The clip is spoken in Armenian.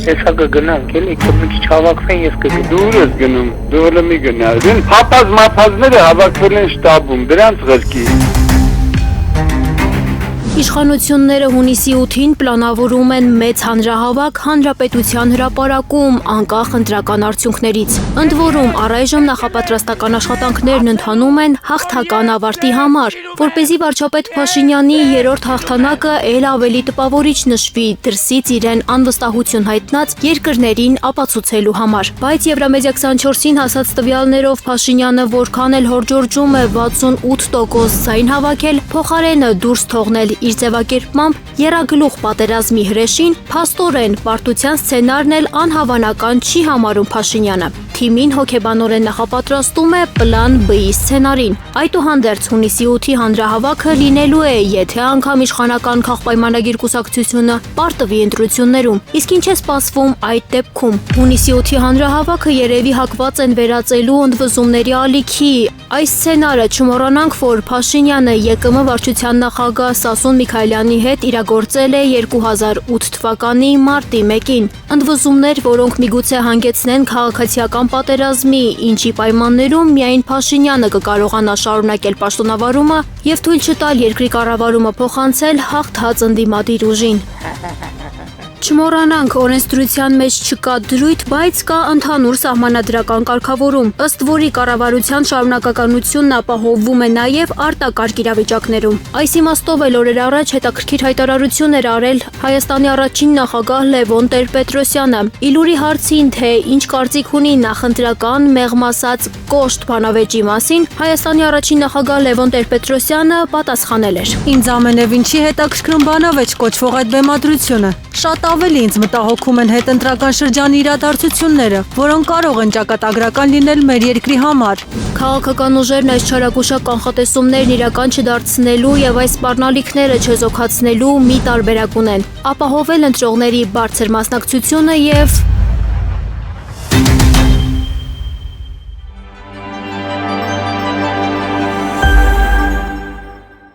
Հեսա կգնանք էլի, մի քիչ հավաքվեն ես կգնամ։ Դու ես գնում, դու հələ մի գնաս։ Այն փապած մափազները հավաքվել են շտաբում, դրանց ղրկի։ Իշխանությունները հունիսի 8-ին պլանավորում են մեծ հանրահավաք հանրապետության հրապարակում, անկախ ընտրական արդյունքներից։ Ընդ որում, առայժմ նախապատրաստական աշխատանքներն ընթանում են հաղթական ավարտի համար, որպեսզի վարչապետ Փաշինյանի երրորդ հաղթանակը ել ավելի տպավորիչ նշվի դրսից իրեն անվստահություն հայտնած երկրներին ապացուցելու համար։ Բայց Եվրամեդիա 24-ին հասած տվյալներով Փաշինյանը որքան էլ հորդորում է 68% ձայն հավաքել, փոխարենը դուրս թողնել իր ձևակերպմամբ եռագլուխ պատերազմի հրեշին, փաստորեն պարտության սցենարն էլ անհավանական չի համարում Փաշինյանը։ Թիմին հոգեբանորեն նախապատրաստում է պլան B-ի սցենարին։ Այդուհանդերձ հունիսի 8-ի հանրահավաքը լինելու է, եթե անգամ իշխանական քաղաքպայմանագիր կուսակցությունը պարտվի ընտրություններում։ Իսկ ինչ է սպասվում այդ դեպքում։ Հունիսի 8-ի հանրահավաքը երևի հակված են վերածելու ընդվզումների ալիքի։ Այս սցենարը չմոռանանք, որ Փաշինյանը ԵԿՄ վարչության նախագահ Սասուն Միքայելյանի հետ իրագործել է 2008 թվականի մարտի 1-ին։ Ընդվզումներ, որոնք միգուցե հանգեցնեն քաղաքացիական պատերազմի, ինչի պայմաններում միայն Փաշինյանը կկարողանա շարունակել պաշտոնավարումը եւ թույլ չտալ երկրի կառավարումը փոխանցել հաղթած ընդդիմադիր ուժին։ Չմոռանանք, օրենսդրության մեջ չկա դրույթ, բայց կա ընդհանուր սահմանադրական կարգավորում, ըստ որի կառավարության շարունակականությունն ապահովվում է նաև արտակարգ իրավիճակներում։ Այս իմաստով էլ օրեր առաջ հետաքրքիր հայտարարություն էր արել Հայաստանի առաջին նախագահ Լևոն Տեր-Պետրոսյանը։ Իլուրի հարցին, թե ինչ կարծիք ունի նախընտրական մեղմ ասած կոշտ բանավեճի մասին, Հայաստանի առաջին նախագահ Լևոն Տեր-Պետրոսյանը պատասխանել էր. Ինձ ամենևին չի հետաքրքրում բանավեճ կոչվող այդ բեմադրությունը։ Շատ ավելի ինձ մտահոգում են հետընտրական շրջանի իրադարձությունները, որոնք կարող են ճակատագրական լինել մեր երկրի համար։ Քաղաքական ուժերն այս չարագուշակ կանխատեսումներն իրական չդարձնելու եւ այս սպառնալիքները չեզոքացնելու մի տարբերակ ունեն՝ ապահովել ընտրողների բարձր մասնակցությունը եւ